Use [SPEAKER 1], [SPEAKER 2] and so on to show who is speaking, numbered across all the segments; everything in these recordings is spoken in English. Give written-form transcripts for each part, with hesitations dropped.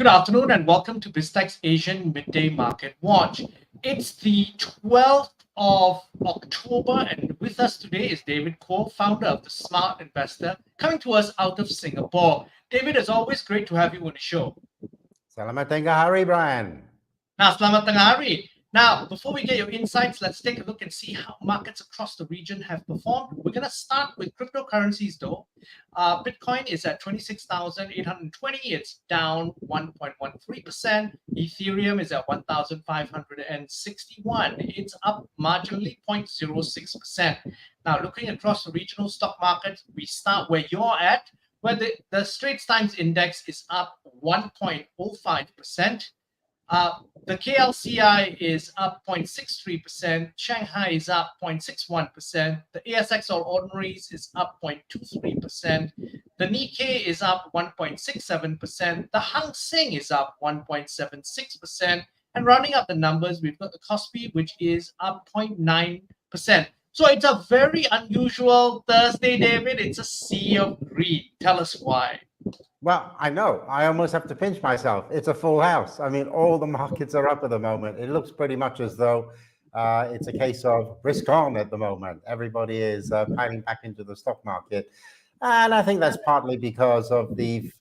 [SPEAKER 1] Good afternoon and welcome to BizTech's Asian Midday Market Watch. It's the 12th of October, and with us today is David Kuo, founder of the Smart Investor, coming to us out of Singapore. David, it's always great to have you on the show.
[SPEAKER 2] Selamat tengah hari, Brian.
[SPEAKER 1] Now, selamat tengah hari. Now, before we get your insights, let's take a look and see how markets across the region have performed. We're going to start with cryptocurrencies, though. Bitcoin is at 26,820. It's down 1.13%. Ethereum is at 1,561. It's up marginally 0.06%. Now, looking across the regional stock markets, we start where you're at, where the Straits Times Index is up 1.05%. The KLCI is up 0.63%, Shanghai is up 0.61%, the ASX All Ordinaries is up 0.23%, the Nikkei is up 1.67%, the Hang Seng is up 1.76%, and rounding up the numbers, we've got the Kospi, which is up 0.9%. So it's a very unusual Thursday, David. It's a sea of greed. Tell us why.
[SPEAKER 2] Well, I know. I almost have to pinch myself. It's a full house. I mean, all the markets are up at the moment. It looks pretty much as though it's a case of risk on at the moment. Everybody is piling back into the stock market. And I think that's partly because of the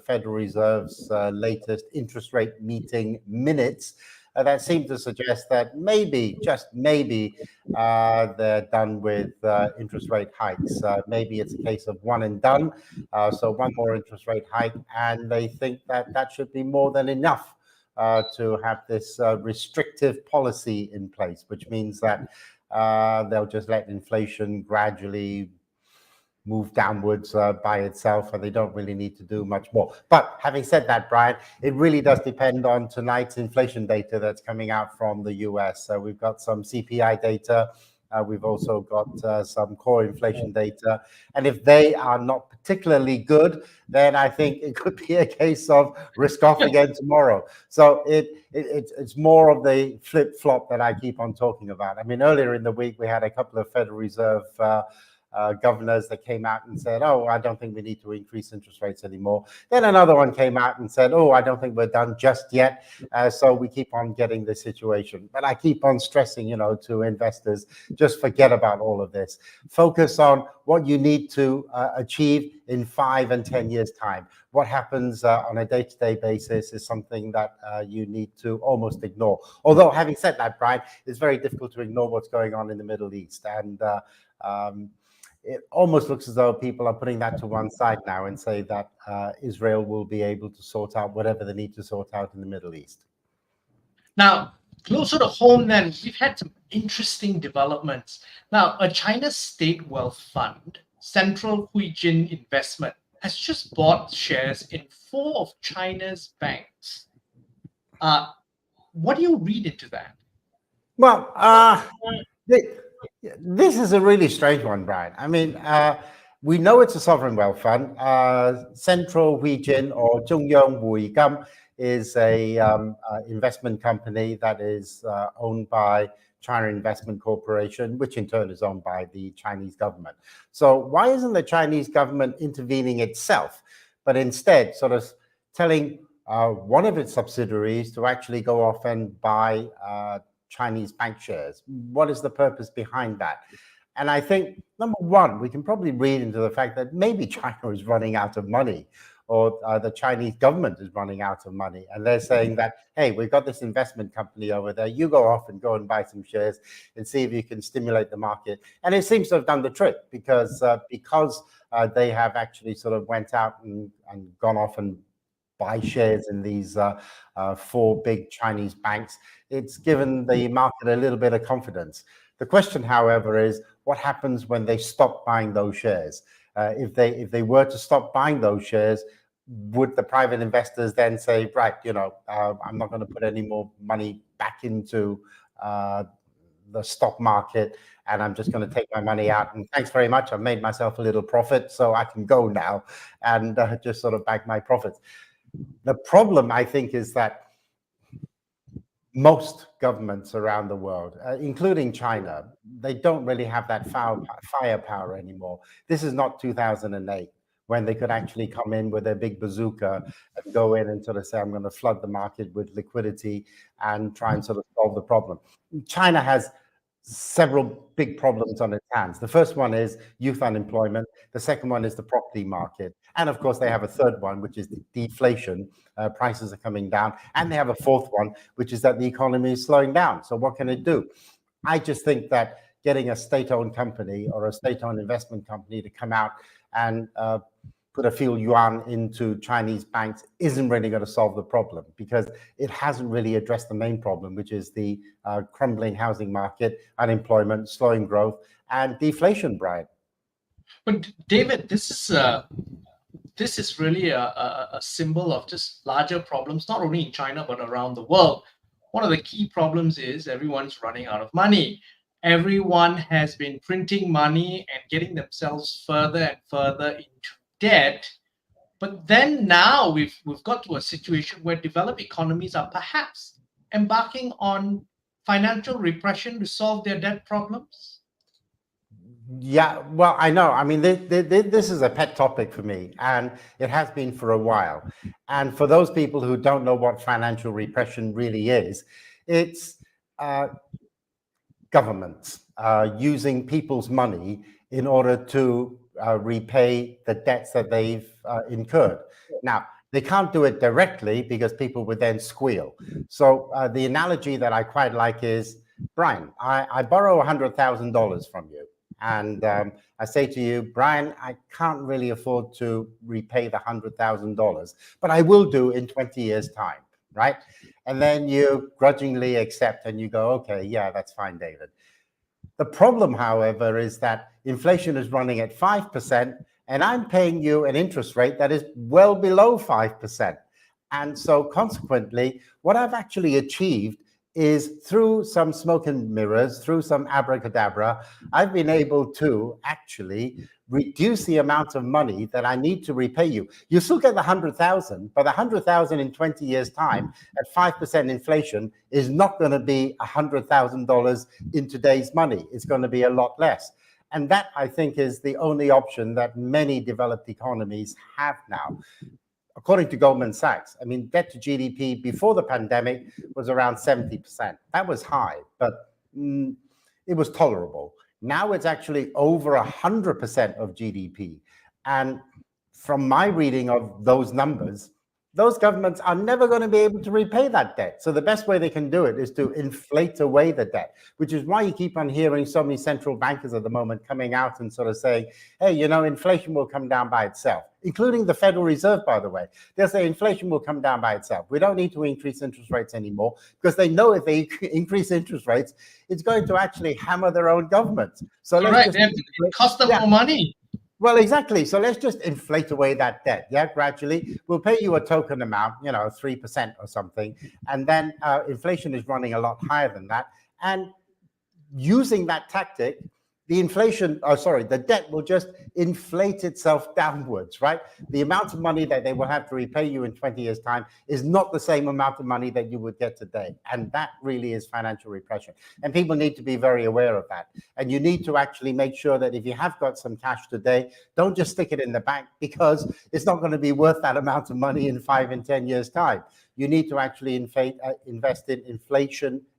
[SPEAKER 2] Federal Reserve's latest interest rate meeting minutes that seem to suggest that maybe, just maybe, they're done with interest rate hikes. Maybe it's a case of one and done. So one more interest rate hike, and they think that that should be more than enough to have this restrictive policy in place, which means that they'll just let inflation gradually move downwards by itself, and they don't really need to do much more. But having said that, Brian, it really does depend on tonight's inflation data that's coming out from the US. So we've got some CPI data. We've also got some core inflation data. And if they are not particularly good, then I think it could be a case of risk off again tomorrow. So it's more of the flip-flop that I keep on talking about. I mean, earlier in the week, we had a couple of Federal Reserve governors that came out and said, oh, I don't think we need to increase interest rates anymore. Then another one came out and said, oh, I don't think we're done just yet. So we keep on getting this situation. But I keep on stressing, to investors, just forget about all of this. Focus on what you need to achieve in 5 and 10 years' time. What happens on a day-to-day basis is something that you need to almost ignore. Although, having said that, Brian, it's very difficult to ignore what's going on in the Middle East. And it almost looks as though people are putting that to one side now and say that Israel will be able to sort out whatever they need to sort out in the Middle East.
[SPEAKER 1] Now, closer to home then, we've had some interesting developments. Now, a China state wealth fund, Central Huijin Investment, has just bought shares in 4 of China's banks. What do you read into that?
[SPEAKER 2] Well, this is a really strange one, Brian. I mean, we know it's a sovereign wealth fund. Central Huijin, or Zhongyong Huigam, is a investment company that is owned by China Investment Corporation, which in turn is owned by the Chinese government. So why isn't the Chinese government intervening itself, but instead sort of telling one of its subsidiaries to actually go off and buy Chinese bank shares? What is the purpose behind that? And I think, number one, we can probably read into the fact that maybe China is running out of money, or the Chinese government is running out of money. And they're saying that, hey, we've got this investment company over there. You go off and go and buy some shares and see if you can stimulate the market. And it seems to have done the trick because they have actually sort of went out and gone off and buy shares in these 4 big Chinese banks. It's given the market a little bit of confidence. The question, however, is what happens when they stop buying those shares? If they were to stop buying those shares, would the private investors then say, right, I'm not going to put any more money back into the stock market, and I'm just going to take my money out, and thanks very much, I've made myself a little profit, so I can go now and just sort of bank my profits. The problem, I think, is that most governments around the world, including China, they don't really have that firepower anymore. This is not 2008, when they could actually come in with their big bazooka and go in and sort of say, I'm going to flood the market with liquidity and try and sort of solve the problem. China has several big problems on its hands. The first one is youth unemployment. The second one is the property market. And of course, they have a third one, which is deflation. Prices are coming down. And they have a fourth one, which is that the economy is slowing down. So what can it do? I just think that getting a state-owned company or a state-owned investment company to come out and put a few yuan into Chinese banks isn't really going to solve the problem, because it hasn't really addressed the main problem, which is the crumbling housing market, unemployment, slowing growth, and deflation, Brian.
[SPEAKER 1] But David, this is really a symbol of just larger problems, not only in China, but around the world. One of the key problems is everyone's running out of money. Everyone has been printing money and getting themselves further and further into debt. But then now we've got to a situation where developed economies are perhaps embarking on financial repression to solve their debt problems.
[SPEAKER 2] Yeah, well, I know. I mean, this is a pet topic for me, and it has been for a while. And for those people who don't know what financial repression really is, it's governments using people's money in order to repay the debts that they've incurred. Now, they can't do it directly because people would then squeal. So the analogy that I quite like is, Brian, I borrow $100,000 from you. And I say to you, Brian, I can't really afford to repay the $100,000, but I will do in 20 years' time, right? And then you grudgingly accept and you go, okay, yeah, that's fine, David. The problem, however, is that inflation is running at 5%, and I'm paying you an interest rate that is well below 5%. And so consequently, what I've actually achieved is, through some smoke and mirrors, through some abracadabra, I've been able to actually reduce the amount of money that I need to repay you. You still get the 100,000, but 100,000 in 20 years' time at 5% inflation is not going to be $100,000 in today's money. It's going to be a lot less. And that, I think, is the only option that many developed economies have now. According to Goldman Sachs, I mean, debt to GDP before the pandemic was around 70%. That was high, but it was tolerable. Now it's actually over 100% of GDP. And from my reading of those numbers, those governments are never going to be able to repay that debt. So the best way they can do it is to inflate away the debt, which is why you keep on hearing so many central bankers at the moment coming out and sort of saying, hey, you know, inflation will come down by itself, including the Federal Reserve, by the way. They'll say inflation will come down by itself. We don't need to increase interest rates anymore, because they know if they increase interest rates, it's going to actually hammer their own government. So let's just
[SPEAKER 1] it costs them more money.
[SPEAKER 2] Well, exactly. So let's just inflate away that debt. Yeah, gradually. We'll pay you a token amount, 3% or something. And then inflation is running a lot higher than that. And using that tactic, the debt will just inflate itself downwards, right? The amount of money that they will have to repay you in 20 years' time is not the same amount of money that you would get today. And that really is financial repression. And people need to be very aware of that. And you need to actually make sure that if you have got some cash today, don't just stick it in the bank, because it's not going to be worth that amount of money in 5 and 10 years' time. You need to actually invest in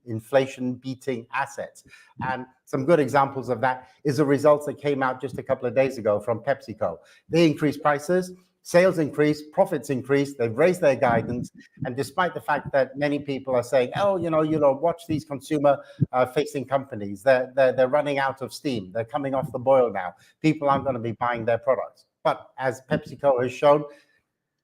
[SPEAKER 2] inflation-beating assets. And some good examples of that is the results that came out just a couple of days ago from PepsiCo. They increased prices, sales increased, profits increased, they've raised their guidance. And despite the fact that many people are saying, oh, watch these consumer-facing companies. They're running out of steam. They're coming off the boil now. People aren't going to be buying their products. But as PepsiCo has shown,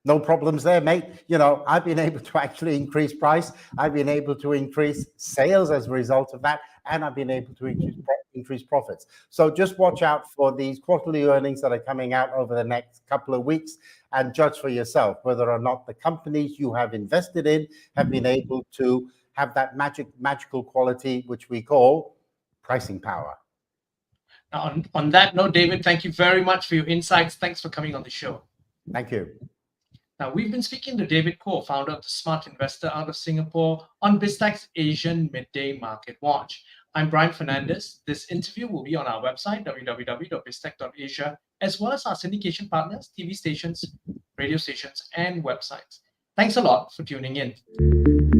[SPEAKER 2] no problems there, mate. I've been able to actually increase price. I've been able to increase sales as a result of that. And I've been able to increase profits. So just watch out for these quarterly earnings that are coming out over the next couple of weeks, and judge for yourself whether or not the companies you have invested in have been able to have that magical quality, which we call pricing power.
[SPEAKER 1] Now, on that note, David, thank you very much for your insights. Thanks for coming on the show.
[SPEAKER 2] Thank you.
[SPEAKER 1] Now, we've been speaking to David Kuo, founder of the Smart Investor out of Singapore, on BizTech's Asian Midday Market Watch. I'm Brian Fernandez. This interview will be on our website, www.biztech.asia, as well as our syndication partners, TV stations, radio stations, and websites. Thanks a lot for tuning in.